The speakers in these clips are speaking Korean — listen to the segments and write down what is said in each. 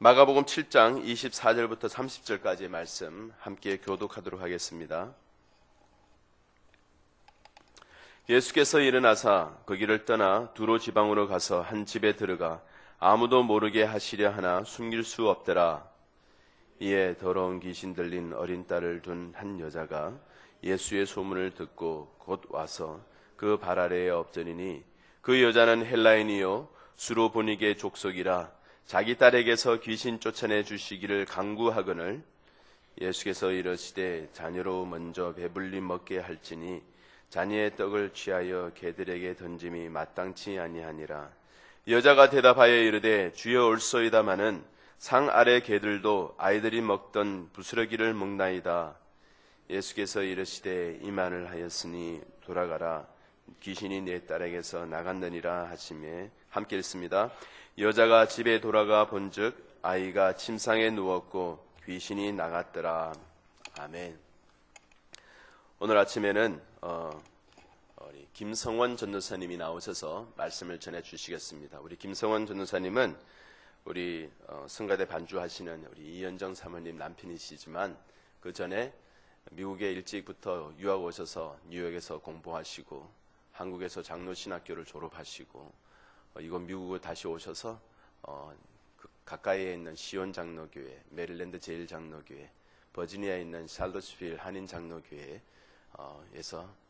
마가복음 7장 24절부터 30절까지의 말씀 함께 교독하도록 하겠습니다. 예수께서 일어나사 거기를 떠나 두로 지방으로 가서 한 집에 들어가 아무도 모르게 하시려 하나 숨길 수 없더라. 이에 더러운 귀신 들린 어린 딸을 둔 한 여자가 예수의 소문을 듣고 곧 와서 그 발 아래에 엎드리니 그 여자는 헬라인이요 수로보니게 족속이라 자기 딸에게서 귀신 쫓아내 주시기를 간구하거늘 예수께서 이르시되 자녀로 먼저 배불리 먹게 할지니 자녀의 떡을 취하여 개들에게 던짐이 마땅치 아니하니라. 여자가 대답하여 이르되 주여 올소이다마는 상 아래 개들도 아이들이 먹던 부스러기를 먹나이다. 예수께서 이르시되 이만을 하였으니 돌아가라. 귀신이 내 딸에게서 나갔느니라 하시매 함께 읽습니다. 여자가 집에 돌아가 본즉 아이가 침상에 누웠고 귀신이 나갔더라. 아멘. 오늘 아침에는 우리 김성원 전도사님이 나오셔서 말씀을 전해 주시겠습니다. 우리 김성원 전도사님은 우리 성가대 반주하시는 우리 이현정 사모님 남편이시지만 그 전에 미국에 일찍부터 유학 오셔서 뉴욕에서 공부하시고 한국에서 장로신학교를 졸업하시고 이곳 미국을 다시 오셔서 가까이에 있는 시온 장로교회, 메릴랜드 제일 장로교회, 버지니아에 있는 샬롯스빌 한인 장로교회에서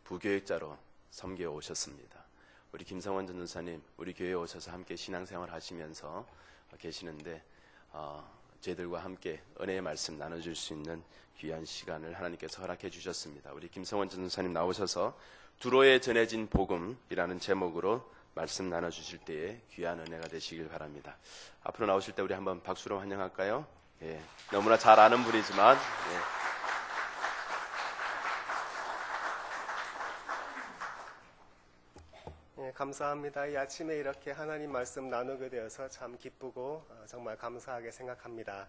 부교육자로 섬겨 오셨습니다. 우리 김성원 전도사님 우리 교회에 오셔서 함께 신앙생활 하시면서 계시는데 저희들과 함께 은혜의 말씀 나눠줄 수 있는 귀한 시간을 하나님께서 허락해 주셨습니다. 우리 김성원 전도사님 나오셔서 두로에 전해진 복음이라는 제목으로 말씀 나눠주실 때에 귀한 은혜가 되시길 바랍니다. 앞으로 나오실 때 우리 한번 박수로 환영할까요? 예, 너무나 잘 아는 분이지만 감사합니다. 이 아침에 이렇게 하나님 말씀 나누게 되어서 참 기쁘고 정말 감사하게 생각합니다.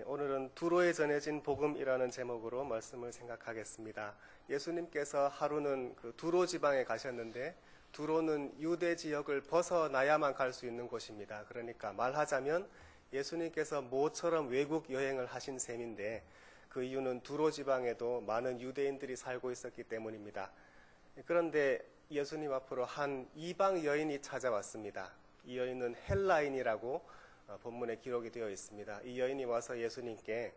오늘은 두로에 전해진 복음이라는 제목으로 말씀을 생각하겠습니다. 예수님께서 하루는 그 두로 지방에 가셨는데 두로는 유대 지역을 벗어나야만 갈 수 있는 곳입니다. 그러니까 말하자면 예수님께서 모처럼 외국 여행을 하신 셈인데 그 이유는 두로 지방에도 많은 유대인들이 살고 있었기 때문입니다. 그런데 예수님 앞으로 한 이방 여인이 찾아왔습니다. 이 여인은 헬라인이라고 본문에 기록이 되어 있습니다. 이 여인이 와서 예수님께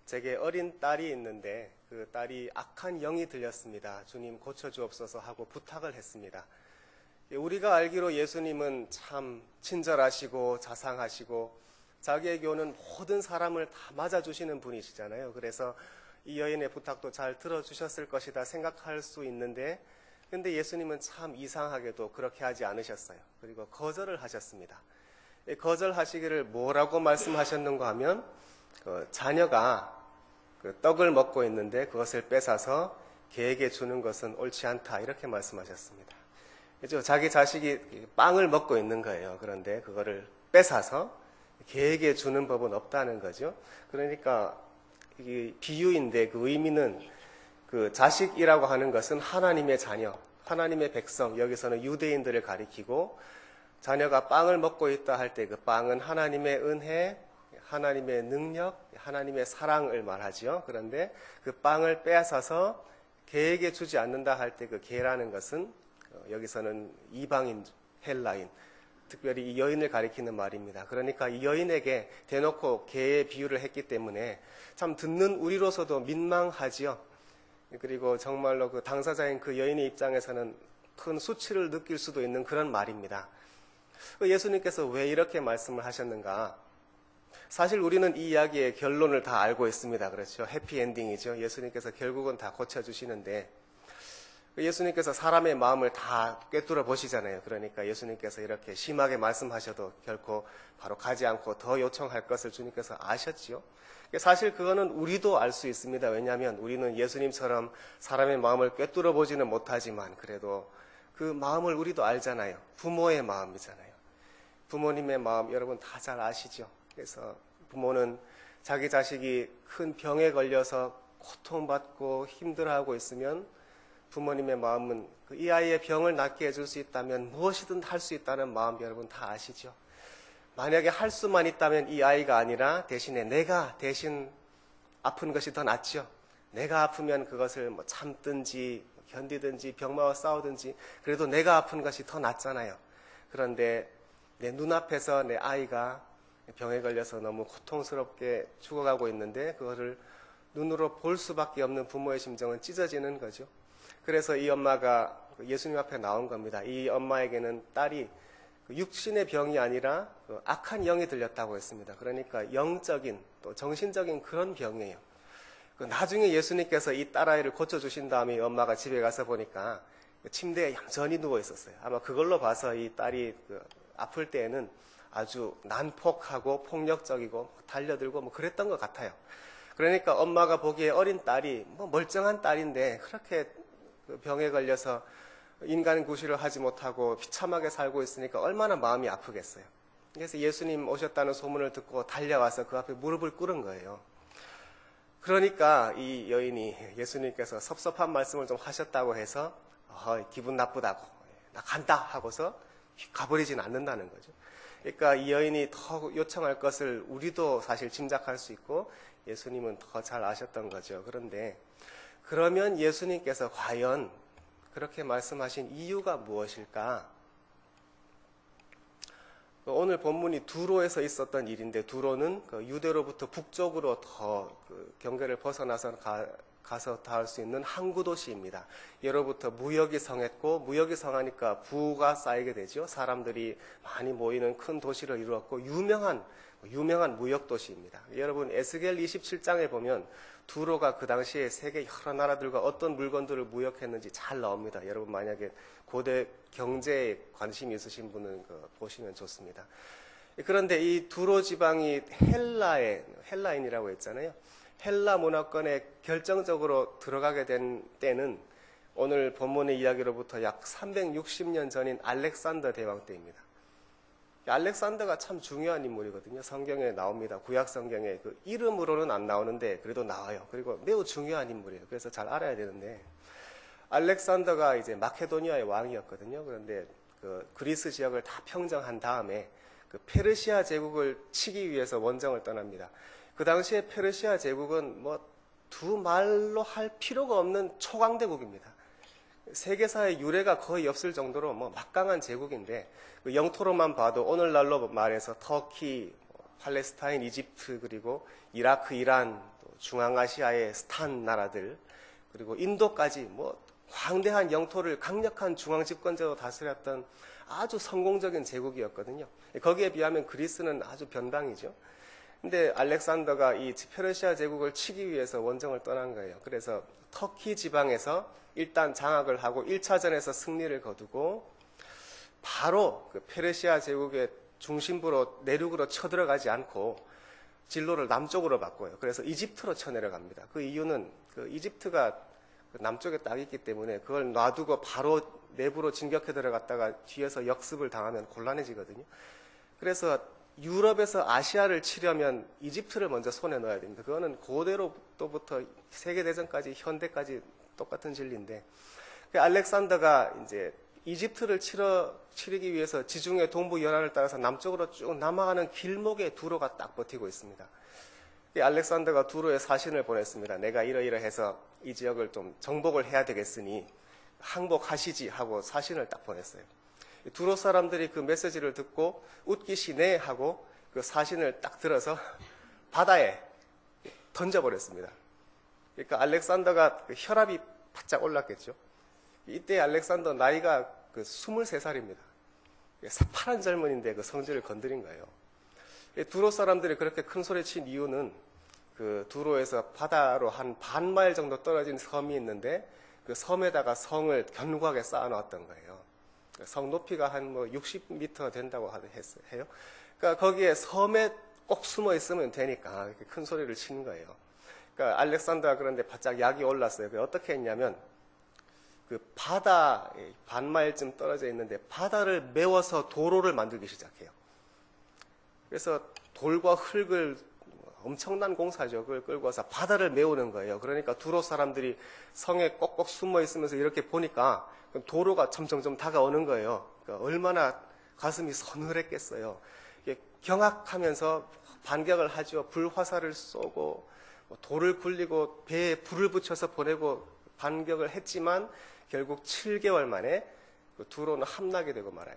제게 어린 딸이 있는데 그 딸이 악한 영이 들렸습니다. 주님 고쳐주옵소서 하고 부탁을 했습니다. 우리가 알기로 예수님은 참 친절하시고 자상하시고 자기에게 오는 모든 사람을 다 맞아주시는 분이시잖아요. 그래서 이 여인의 부탁도 잘 들어주셨을 것이다 생각할 수 있는데 근데 예수님은 참 이상하게도 그렇게 하지 않으셨어요. 그리고 거절을 하셨습니다. 거절하시기를 뭐라고 말씀하셨는가 하면 자녀가 떡을 먹고 있는데 그것을 뺏어서 개에게 주는 것은 옳지 않다 이렇게 말씀하셨습니다. 그렇죠? 자기 자식이 빵을 먹고 있는 거예요. 그런데 그거를 뺏어서 개에게 주는 법은 없다는 거죠. 그러니까 이게 비유인데 그 의미는 그 자식이라고 하는 것은 하나님의 자녀, 하나님의 백성, 여기서는 유대인들을 가리키고 자녀가 빵을 먹고 있다 할 때 그 빵은 하나님의 은혜, 하나님의 능력, 하나님의 사랑을 말하죠. 그런데 그 빵을 빼앗아서 개에게 주지 않는다 할 때 그 개라는 것은 여기서는 이방인, 헬라인, 특별히 이 여인을 가리키는 말입니다. 그러니까 이 여인에게 대놓고 개의 비유를 했기 때문에 참 듣는 우리로서도 민망하지요. 그리고 정말로 그 당사자인 그 여인의 입장에서는 큰 수치를 느낄 수도 있는 그런 말입니다. 예수님께서 왜 이렇게 말씀을 하셨는가? 사실 우리는 이 이야기의 결론을 다 알고 있습니다. 그렇죠? 해피엔딩이죠. 예수님께서 결국은 다 고쳐주시는데 예수님께서 사람의 마음을 다 꿰뚫어 보시잖아요. 그러니까 예수님께서 이렇게 심하게 말씀하셔도 결코 바로 가지 않고 더 요청할 것을 주님께서 아셨지요. 사실 그거는 우리도 알 수 있습니다. 왜냐하면 우리는 예수님처럼 사람의 마음을 꿰뚫어 보지는 못하지만 그래도 그 마음을 우리도 알잖아요. 부모의 마음이잖아요. 부모님의 마음 여러분 다 잘 아시죠. 그래서 부모는 자기 자식이 큰 병에 걸려서 고통받고 힘들어하고 있으면 부모님의 마음은 이 아이의 병을 낫게 해줄 수 있다면 무엇이든 할 수 있다는 마음 여러분 다 아시죠. 만약에 할 수만 있다면 이 아이가 아니라 대신에 내가 대신 아픈 것이 더 낫죠. 내가 아프면 그것을 뭐 참든지 견디든지 병마와 싸우든지 그래도 내가 아픈 것이 더 낫잖아요. 그런데 내 눈앞에서 내 아이가 병에 걸려서 너무 고통스럽게 죽어가고 있는데 그거를 눈으로 볼 수밖에 없는 부모의 심정은 찢어지는 거죠. 그래서 이 엄마가 예수님 앞에 나온 겁니다. 이 엄마에게는 딸이 육신의 병이 아니라 악한 영이 들렸다고 했습니다. 그러니까 영적인 또 정신적인 그런 병이에요. 나중에 예수님께서 이 딸아이를 고쳐주신 다음에 엄마가 집에 가서 보니까 침대에 얌전히 누워 있었어요. 아마 그걸로 봐서 이 딸이 아플 때에는 아주 난폭하고 폭력적이고 달려들고 뭐 그랬던 것 같아요. 그러니까 엄마가 보기에 어린 딸이 뭐 멀쩡한 딸인데 그렇게 병에 걸려서 인간 구실을 하지 못하고 비참하게 살고 있으니까 얼마나 마음이 아프겠어요. 그래서 예수님 오셨다는 소문을 듣고 달려와서 그 앞에 무릎을 꿇은 거예요. 그러니까 이 여인이 예수님께서 섭섭한 말씀을 좀 하셨다고 해서 기분 나쁘다고 나 간다 하고서 가버리진 않는다는 거죠. 그러니까 이 여인이 더 요청할 것을 우리도 사실 짐작할 수 있고 예수님은 더 잘 아셨던 거죠. 그런데 그러면 예수님께서 과연 그렇게 말씀하신 이유가 무엇일까? 오늘 본문이 두로에서 있었던 일인데 두로는 유대로부터 북쪽으로 더 경계를 벗어나서 가서 닿을 수 있는 항구 도시입니다. 예로부터 무역이 성했고 무역이 성하니까 부가 쌓이게 되죠. 사람들이 많이 모이는 큰 도시를 이루었고 유명한 무역 도시입니다. 여러분 에스겔 27장에 보면 두로가 그 당시에 세계 여러 나라들과 어떤 물건들을 무역했는지 잘 나옵니다. 여러분 만약에 고대 경제에 관심이 있으신 분은 보시면 좋습니다. 그런데 이 두로 지방이 헬라인이라고 했잖아요. 헬라 문화권에 결정적으로 들어가게 된 때는 오늘 본문의 이야기로부터 약 360년 전인 알렉산더 대왕 때입니다. 알렉산더가 참 중요한 인물이거든요. 성경에 나옵니다. 구약 성경에 이름으로는 안 나오는데 그래도 나와요. 그리고 매우 중요한 인물이에요. 그래서 잘 알아야 되는데 알렉산더가 이제 마케도니아의 왕이었거든요. 그런데 그리스 지역을 다 평정한 다음에 페르시아 제국을 치기 위해서 원정을 떠납니다. 그 당시에 페르시아 제국은 두 말로 할 필요가 없는 초강대국입니다. 세계사의 유례가 거의 없을 정도로 막강한 제국인데 영토로만 봐도 오늘날로 말해서 터키, 팔레스타인, 이집트 그리고 이라크, 이란, 중앙아시아의 스탄 나라들 그리고 인도까지 광대한 영토를 강력한 중앙집권제로 다스렸던 아주 성공적인 제국이었거든요. 거기에 비하면 그리스는 아주 변방이죠. 근데 알렉산더가 이 페르시아 제국을 치기 위해서 원정을 떠난 거예요. 그래서 터키 지방에서 일단 장악을 하고 1차전에서 승리를 거두고 바로 페르시아 제국의 중심부로 내륙으로 쳐들어가지 않고 진로를 남쪽으로 바꿔요. 그래서 이집트로 쳐내려갑니다. 그 이유는 이집트가 남쪽에 딱 있기 때문에 그걸 놔두고 바로 내부로 진격해 들어갔다가 뒤에서 역습을 당하면 곤란해지거든요. 그래서 유럽에서 아시아를 치려면 이집트를 먼저 손에 넣어야 됩니다. 그거는 고대로부터 세계대전까지 현대까지 똑같은 진리인데 알렉산더가 이제 이집트를 치르기 위해서 지중해 동부 연안을 따라서 남쪽으로 쭉 남아가는 길목에 두로가 딱 버티고 있습니다. 알렉산더가 두로에 사신을 보냈습니다. 내가 이러이러해서 이 지역을 좀 정복을 해야 되겠으니 항복하시지 하고 사신을 딱 보냈어요. 두로 사람들이 그 메시지를 듣고 웃기시네 하고 그 사신을 딱 들어서 바다에 던져버렸습니다. 그러니까 알렉산더가 혈압이 바짝 올랐겠죠. 이때 알렉산더 나이가 23살입니다. 새파란 젊은인데 그 성질을 건드린 거예요. 두로 사람들이 그렇게 큰 소리 친 이유는 그 두로에서 바다로 한 반마일 정도 떨어진 섬이 있는데 그 섬에다가 성을 견고하게 쌓아놓았던 거예요. 성 높이가 한 60m 된다고 해요. 그러니까 거기에 섬에 꼭 숨어 있으면 되니까 이렇게 큰 소리를 치는 거예요. 그러니까 알렉산더가 그런데 바짝 약이 올랐어요. 어떻게 했냐면 그 바다 반마일쯤 떨어져 있는데 바다를 메워서 도로를 만들기 시작해요. 그래서 돌과 흙을 엄청난 공사죠. 그걸 끌고 와서 바다를 메우는 거예요. 그러니까 두로 사람들이 성에 꼭꼭 숨어 있으면서 이렇게 보니까 도로가 점점점 다가오는 거예요. 그러니까 얼마나 가슴이 서늘했겠어요. 경악하면서 반격을 하죠. 불화살을 쏘고 돌을 굴리고 배에 불을 붙여서 보내고 반격을 했지만 결국 7개월 만에 그 두로는 함락이 되고 말아요.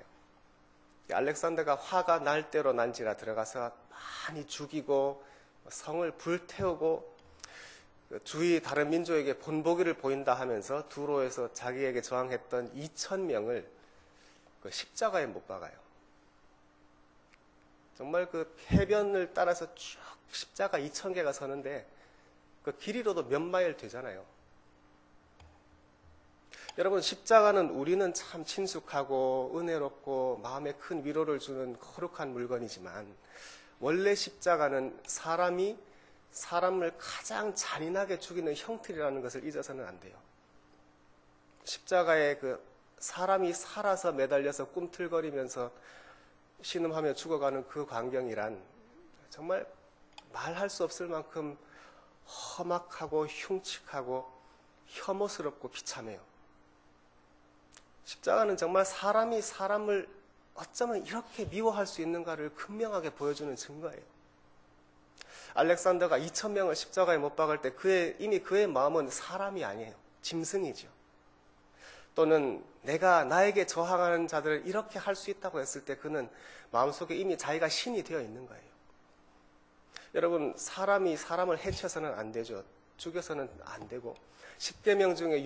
알렉산더가 화가 날 대로 난지라 들어가서 많이 죽이고 성을 불태우고 주위 다른 민족에게 본보기를 보인다 하면서 두로에서 자기에게 저항했던 2,000명을 그 십자가에 못 박아요. 정말 그 해변을 따라서 쭉 십자가 2,000개가 서는데 그 길이로도 몇 마일 되잖아요. 여러분, 십자가는 우리는 참 친숙하고 은혜롭고 마음에 큰 위로를 주는 거룩한 물건이지만 원래 십자가는 사람이 사람을 가장 잔인하게 죽이는 형틀이라는 것을 잊어서는 안 돼요. 십자가에 그 사람이 살아서 매달려서 꿈틀거리면서 신음하며 죽어가는 그 광경이란 정말 말할 수 없을 만큼 험악하고 흉측하고 혐오스럽고 비참해요. 십자가는 정말 사람이 사람을 어쩌면 이렇게 미워할 수 있는가를 극명하게 보여주는 증거예요. 알렉산더가 2,000명을 십자가에 못 박을 때 이미 그의 마음은 사람이 아니에요. 짐승이죠. 또는 내가 나에게 저항하는 자들을 이렇게 할 수 있다고 했을 때 그는 마음속에 이미 자기가 신이 되어 있는 거예요. 여러분, 사람이 사람을 해쳐서는 안 되죠. 죽여서는 안 되고 10계명 중에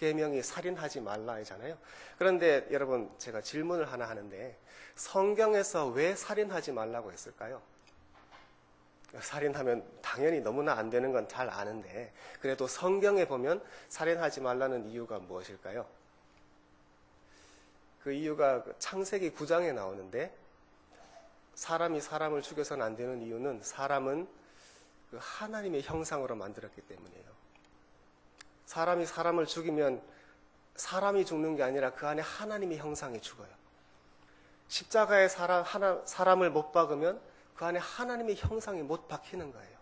6계명이 살인하지 말라 하잖아요. 그런데 여러분, 제가 질문을 하나 하는데 성경에서 왜 살인하지 말라고 했을까요? 살인하면 당연히 너무나 안 되는 건 잘 아는데 그래도 성경에 보면 살인하지 말라는 이유가 무엇일까요? 그 이유가 창세기 9장에 나오는데 사람이 사람을 죽여서는 안 되는 이유는 사람은 그 하나님의 형상으로 만들었기 때문이에요. 사람이 사람을 죽이면 사람이 죽는 게 아니라 그 안에 하나님의 형상이 죽어요. 십자가에 사람을 못 박으면 그 안에 하나님의 형상이 못 박히는 거예요.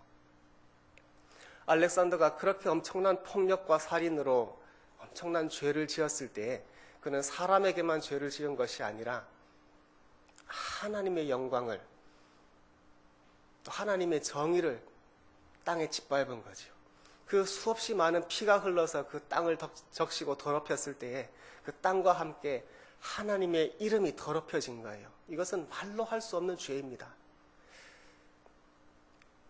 알렉산더가 그렇게 엄청난 폭력과 살인으로 엄청난 죄를 지었을 때 그는 사람에게만 죄를 지은 것이 아니라 하나님의 영광을 또 하나님의 정의를 땅에 짓밟은 거죠. 그 수없이 많은 피가 흘러서 그 땅을 적시고 더럽혔을 때에 그 땅과 함께 하나님의 이름이 더럽혀진 거예요. 이것은 말로 할 수 없는 죄입니다.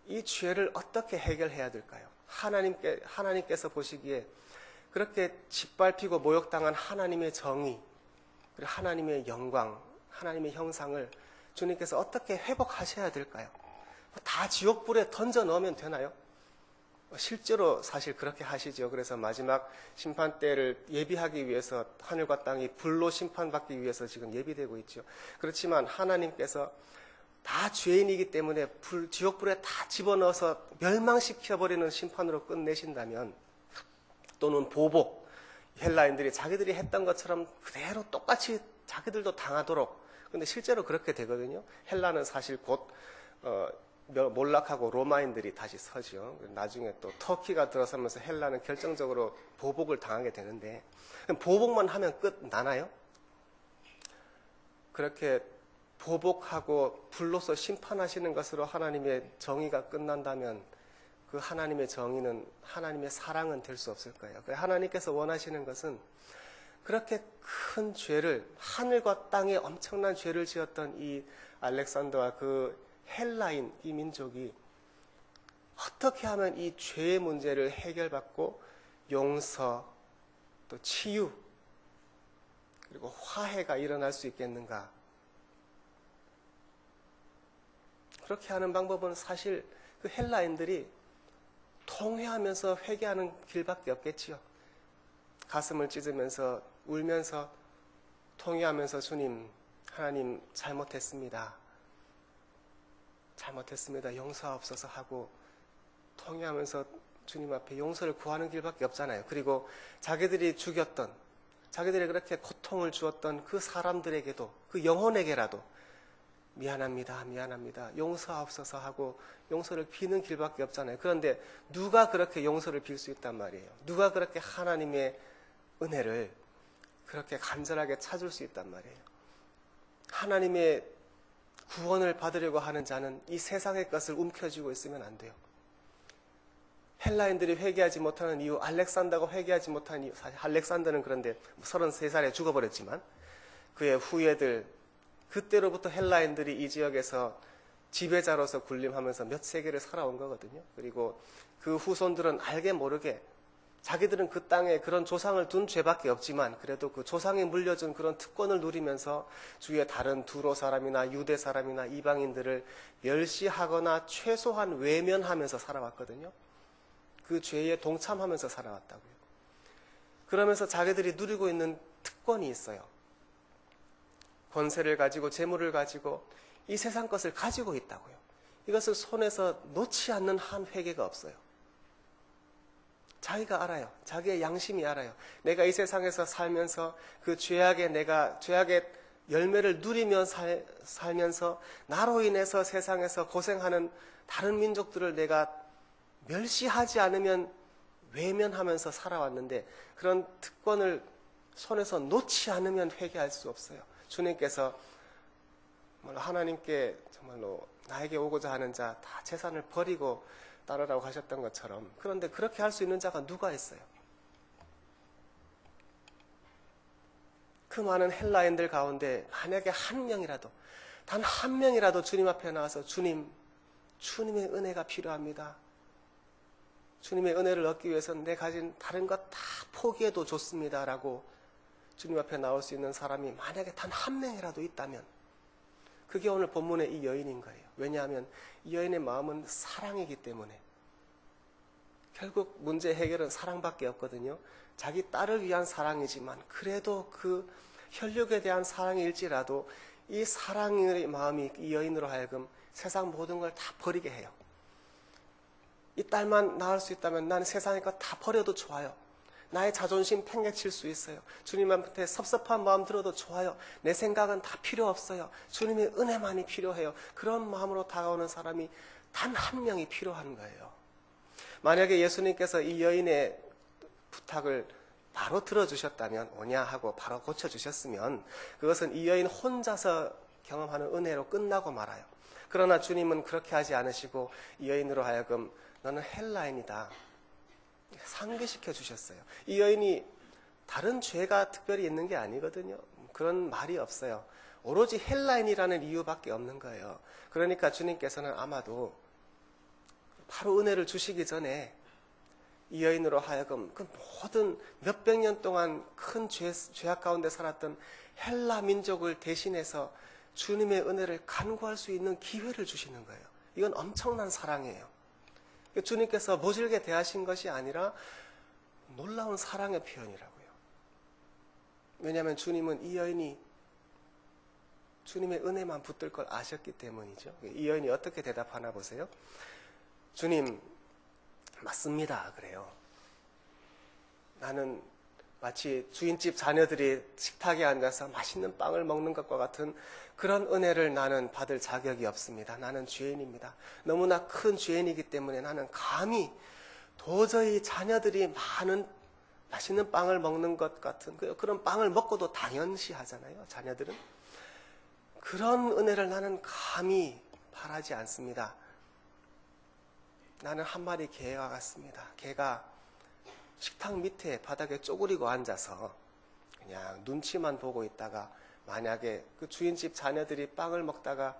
이 죄를 어떻게 해결해야 될까요? 하나님께서 보시기에 그렇게 짓밟히고 모욕당한 하나님의 정의, 그리고 하나님의 영광, 하나님의 형상을 주님께서 어떻게 회복하셔야 될까요? 다 지옥불에 던져 넣으면 되나요? 실제로 사실 그렇게 하시죠. 그래서 마지막 심판 때를 예비하기 위해서 하늘과 땅이 불로 심판받기 위해서 지금 예비되고 있죠. 그렇지만 하나님께서 다 죄인이기 때문에 지옥불에 다 집어넣어서 멸망시켜버리는 심판으로 끝내신다면, 또는 보복, 헬라인들이 자기들이 했던 것처럼 그대로 똑같이 자기들도 당하도록, 근데 실제로 그렇게 되거든요. 헬라는 사실 곧 몰락하고 로마인들이 다시 서죠. 나중에 또 터키가 들어서면서 헬라는 결정적으로 보복을 당하게 되는데, 보복만 하면 끝 나나요? 그렇게 보복하고 불로서 심판하시는 것으로 하나님의 정의가 끝난다면 그 하나님의 정의는, 하나님의 사랑은 될 수 없을 거예요. 하나님께서 원하시는 것은 그렇게 큰 죄를, 하늘과 땅에 엄청난 죄를 지었던 이 알렉산더와 그 헬라인 이 민족이 어떻게 하면 이 죄의 문제를 해결받고 용서, 또 치유, 그리고 화해가 일어날 수 있겠는가? 그렇게 하는 방법은 사실 그 헬라인들이 통회하면서 회개하는 길밖에 없겠지요. 가슴을 찢으면서 울면서 통회하면서 주님, 하나님 잘못했습니다. 용서하옵소서 하고 통회하면서 주님 앞에 용서를 구하는 길밖에 없잖아요. 그리고 자기들이 죽였던, 자기들이 그렇게 고통을 주었던 그 사람들에게도, 그 영혼에게라도 미안합니다. 용서하옵소서 하고 용서를 비는 길밖에 없잖아요. 그런데 누가 그렇게 용서를 빌 수 있단 말이에요? 누가 그렇게 하나님의 은혜를 그렇게 간절하게 찾을 수 있단 말이에요? 하나님의 구원을 받으려고 하는 자는 이 세상의 것을 움켜쥐고 있으면 안 돼요. 헬라인들이 회개하지 못하는 이유, 알렉산더가 회개하지 못하는 이유, 사실 알렉산더는 그런데 33살에 죽어버렸지만 그의 후예들, 그때로부터 헬라인들이 이 지역에서 지배자로서 군림하면서 몇 세기를 살아온 거거든요. 그리고 그 후손들은 알게 모르게 자기들은 그 땅에 그런 조상을 둔 죄밖에 없지만 그래도 그 조상이 물려준 그런 특권을 누리면서 주위의 다른 두로 사람이나 유대 사람이나 이방인들을 멸시하거나 최소한 외면하면서 살아왔거든요. 그 죄에 동참하면서 살아왔다고요. 그러면서 자기들이 누리고 있는 특권이 있어요. 권세를 가지고 재물을 가지고 이 세상 것을 가지고 있다고요. 이것을 손에서 놓지 않는 한 회개가 없어요. 자기가 알아요. 자기의 양심이 알아요. 내가 이 세상에서 살면서 그 죄악의 열매를 누리며 살면서 나로 인해서 세상에서 고생하는 다른 민족들을 내가 멸시하지 않으면 외면하면서 살아왔는데 그런 특권을 손에서 놓지 않으면 회개할 수 없어요. 주님께서 하나님께 정말로 나에게 오고자 하는 자 다 재산을 버리고 따르라고 하셨던 것처럼, 그런데 그렇게 할 수 있는 자가 누가 있어요? 그 많은 헬라인들 가운데 만약에 한 명이라도, 단 한 명이라도 주님 앞에 나와서 주님의 은혜가 필요합니다. 주님의 은혜를 얻기 위해서는 내 가진 다른 것 다 포기해도 좋습니다 라고 주님 앞에 나올 수 있는 사람이 만약에 단 한 명이라도 있다면 그게 오늘 본문의 이 여인인 거예요. 왜냐하면 이 여인의 마음은 사랑이기 때문에. 결국 문제 해결은 사랑밖에 없거든요. 자기 딸을 위한 사랑이지만 그래도 그 혈육에 대한 사랑일지라도 이 사랑의 마음이 이 여인으로 하여금 세상 모든 걸 다 버리게 해요. 이 딸만 낳을 수 있다면 나는 세상의 것 다 버려도 좋아요. 나의 자존심 팽개칠 수 있어요. 주님한테 섭섭한 마음 들어도 좋아요. 내 생각은 다 필요 없어요. 주님의 은혜만이 필요해요. 그런 마음으로 다가오는 사람이 단 한 명이 필요한 거예요. 만약에 예수님께서 이 여인의 부탁을 바로 들어주셨다면, 오냐 하고 바로 고쳐주셨으면 그것은 이 여인 혼자서 경험하는 은혜로 끝나고 말아요. 그러나 주님은 그렇게 하지 않으시고 이 여인으로 하여금 너는 헬라인이다, 상기시켜 주셨어요. 이 여인이 다른 죄가 특별히 있는 게 아니거든요. 그런 말이 없어요. 오로지 헬라인이라는 이유밖에 없는 거예요. 그러니까 주님께서는 아마도 바로 은혜를 주시기 전에 이 여인으로 하여금 그 모든 몇백 년 동안 큰 죄악 가운데 살았던 헬라 민족을 대신해서 주님의 은혜를 간구할 수 있는 기회를 주시는 거예요. 이건 엄청난 사랑이에요. 주님께서 모질게 대하신 것이 아니라 놀라운 사랑의 표현이라고요. 왜냐하면 주님은 이 여인이 주님의 은혜만 붙들 걸 아셨기 때문이죠. 이 여인이 어떻게 대답하나 보세요. 주님, 맞습니다. 그래요. 나는 마치 주인집 자녀들이 식탁에 앉아서 맛있는 빵을 먹는 것과 같은 그런 은혜를 나는 받을 자격이 없습니다. 나는 죄인입니다. 너무나 큰 죄인이기 때문에 나는 감히 도저히 자녀들이 많은 맛있는 빵을 먹는 것 같은 그런 빵을 먹고도 당연시하잖아요. 자녀들은. 그런 은혜를 나는 감히 바라지 않습니다. 나는 한 마리 개와 같습니다. 개가 식탁 밑에 바닥에 쪼그리고 앉아서 그냥 눈치만 보고 있다가 만약에 그 주인집 자녀들이 빵을 먹다가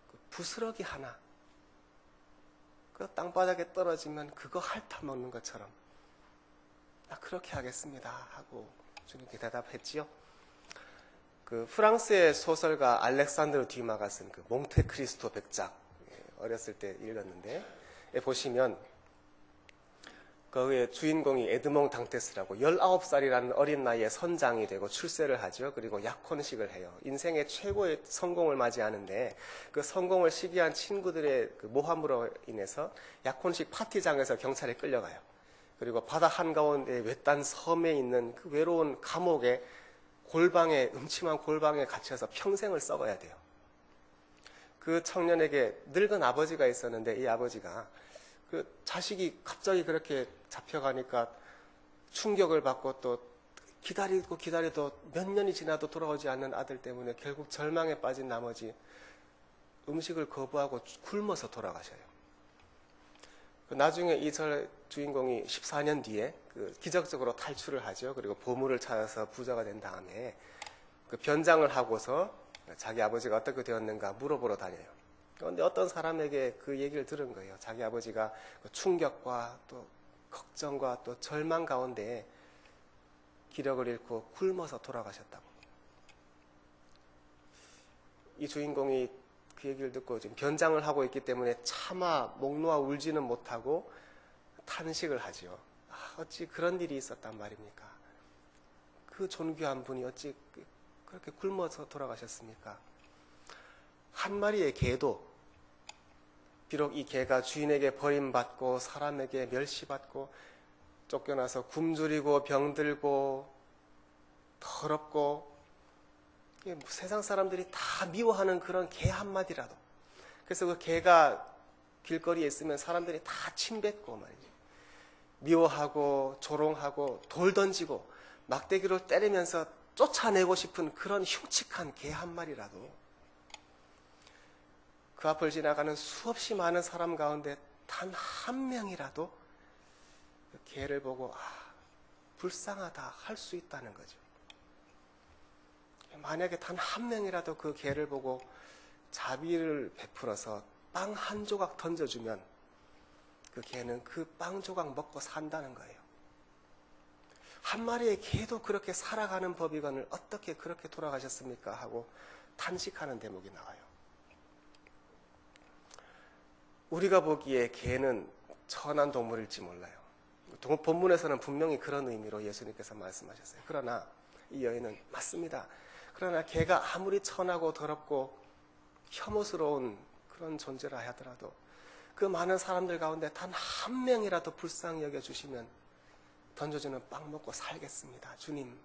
그 부스러기 하나 그 땅바닥에 떨어지면 그거 핥아 먹는 것처럼 나 그렇게 하겠습니다 하고 주님께 대답했지요. 그 프랑스의 소설가 알렉산드르 듀마가 쓴 그 몽테크리스토 백작, 어렸을 때 읽었는데 보시면 그 주인공이 에드몽 당테스라고 19살이라는 어린 나이에 선장이 되고 출세를 하죠. 그리고 약혼식을 해요. 인생의 최고의 성공을 맞이하는데 그 성공을 시기한 친구들의 그 모함으로 인해서 약혼식 파티장에서 경찰에 끌려가요. 그리고 바다 한가운데 외딴 섬에 있는 그 외로운 감옥에 음침한 골방에 갇혀서 평생을 썩어야 돼요. 그 청년에게 늙은 아버지가 있었는데 이 아버지가 그 자식이 갑자기 그렇게 잡혀가니까 충격을 받고 또 기다리도 몇 년이 지나도 돌아오지 않는 아들 때문에 결국 절망에 빠진 나머지 음식을 거부하고 굶어서 돌아가셔요. 나중에 이 주인공이 14년 뒤에 기적적으로 탈출을 하죠. 그리고 보물을 찾아서 부자가 된 다음에 변장을 하고서 자기 아버지가 어떻게 되었는가 물어보러 다녀요. 그런데 어떤 사람에게 그 얘기를 들은 거예요. 자기 아버지가 충격과 또 걱정과 또 절망 가운데 기력을 잃고 굶어서 돌아가셨다고. 이 주인공이 그 얘기를 듣고 지금 변장을 하고 있기 때문에 차마 목 놓아 울지는 못하고 탄식을 하죠. 어찌 그런 일이 있었단 말입니까? 그 존귀한 분이 어찌 그렇게 굶어서 돌아가셨습니까? 한 마리의 개도 비록 이 개가 주인에게 버림받고 사람에게 멸시받고 쫓겨나서 굶주리고 병들고 더럽고 세상 사람들이 다 미워하는 그런 개 한 마디라도, 그래서 그 개가 길거리에 있으면 사람들이 다 침뱉고 말이죠. 미워하고 조롱하고 돌 던지고 막대기로 때리면서 쫓아내고 싶은 그런 흉측한 개 한 마리라도 그 앞을 지나가는 수없이 많은 사람 가운데 단 한 명이라도 그 개를 보고 불쌍하다 할 수 있다는 거죠. 만약에 단 한 명이라도 그 개를 보고 자비를 베풀어서 빵 한 조각 던져주면 그 개는 그 빵 조각 먹고 산다는 거예요. 한 마리의 개도 그렇게 살아가는 법이건을 어떻게 그렇게 돌아가셨습니까? 하고 탄식하는 대목이 나와요. 우리가 보기에 개는 천한 동물일지 몰라요. 본문에서는 분명히 그런 의미로 예수님께서 말씀하셨어요. 그러나 이 여인은 맞습니다. 그러나 개가 아무리 천하고 더럽고 혐오스러운 그런 존재라 하더라도 그 많은 사람들 가운데 단 한 명이라도 불쌍히 여겨주시면 던져주는 빵 먹고 살겠습니다. 주님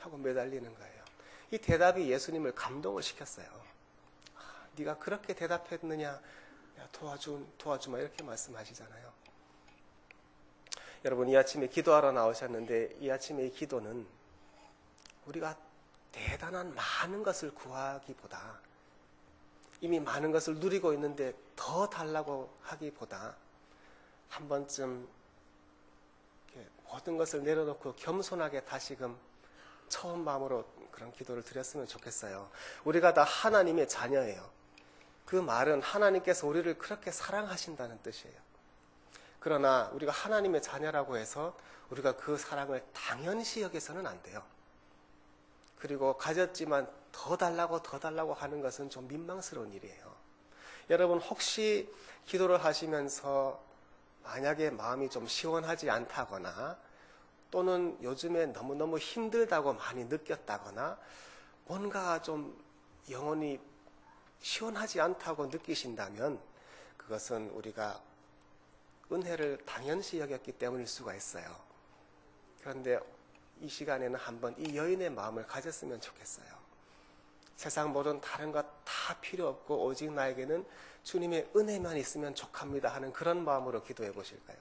하고 매달리는 거예요. 이 대답이 예수님을 감동을 시켰어요. 네가 그렇게 대답했느냐? 야, 도와주마 이렇게 말씀하시잖아요. 여러분 이 아침에 기도하러 나오셨는데 이 아침에 이 기도는 우리가 대단한 많은 것을 구하기보다 이미 많은 것을 누리고 있는데 더 달라고 하기보다 한 번쯤 모든 것을 내려놓고 겸손하게 다시금 처음 마음으로 그런 기도를 드렸으면 좋겠어요. 우리가 다 하나님의 자녀예요. 그 말은 하나님께서 우리를 그렇게 사랑하신다는 뜻이에요. 그러나 우리가 하나님의 자녀라고 해서 우리가 그 사랑을 당연시 여겨서는 안 돼요. 그리고 가졌지만 더 달라고 하는 것은 좀 민망스러운 일이에요. 여러분 혹시 기도를 하시면서 만약에 마음이 좀 시원하지 않다거나 또는 요즘에 너무너무 힘들다고 많이 느꼈다거나 뭔가 좀 영혼이 시원하지 않다고 느끼신다면 그것은 우리가 은혜를 당연시 여겼기 때문일 수가 있어요. 그런데 이 시간에는 한번 이 여인의 마음을 가졌으면 좋겠어요. 세상 모든 다른 것 다 필요 없고 오직 나에게는 주님의 은혜만 있으면 족합니다 하는 그런 마음으로 기도해 보실까요?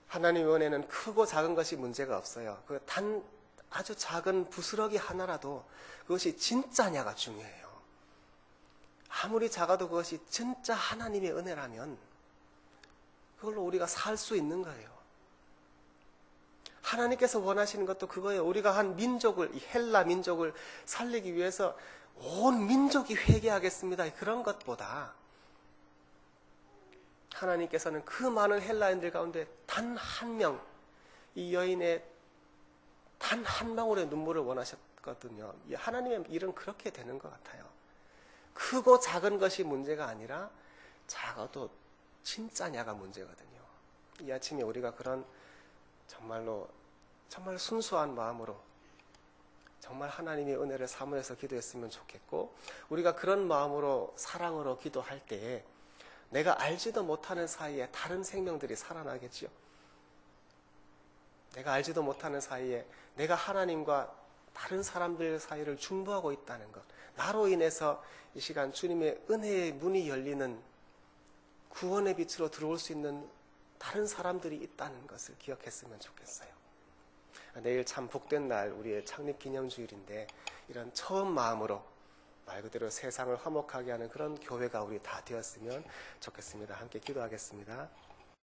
하나님의 은혜는 크고 작은 것이 문제가 없어요. 그 단 아주 작은 부스러기 하나라도 그것이 진짜냐가 중요해요. 아무리 작아도 그것이 진짜 하나님의 은혜라면 그걸로 우리가 살 수 있는 거예요. 하나님께서 원하시는 것도 그거예요. 우리가 한 민족을, 이 헬라 민족을 살리기 위해서 온 민족이 회개하겠습니다. 그런 것보다 하나님께서는 그 많은 헬라인들 가운데 단 한 명, 이 여인의 단 한 방울의 눈물을 원하셨거든요. 하나님의 일은 그렇게 되는 것 같아요. 크고 작은 것이 문제가 아니라 작아도 진짜냐가 문제거든요. 이 아침에 우리가 그런 정말 순수한 마음으로 정말 하나님의 은혜를 사모해서 기도했으면 좋겠고, 우리가 그런 마음으로 사랑으로 기도할 때에 내가 알지도 못하는 사이에 다른 생명들이 살아나겠죠. 내가 알지도 못하는 사이에 내가 하나님과 다른 사람들 사이를 중보하고 있다는 것, 나로 인해서 이 시간 주님의 은혜의 문이 열리는 구원의 빛으로 들어올 수 있는 다른 사람들이 있다는 것을 기억했으면 좋겠어요. 내일 참 복된 날, 우리의 창립기념주일인데 이런 처음 마음으로 말 그대로 세상을 화목하게 하는 그런 교회가 우리 다 되었으면 좋겠습니다. 함께 기도하겠습니다.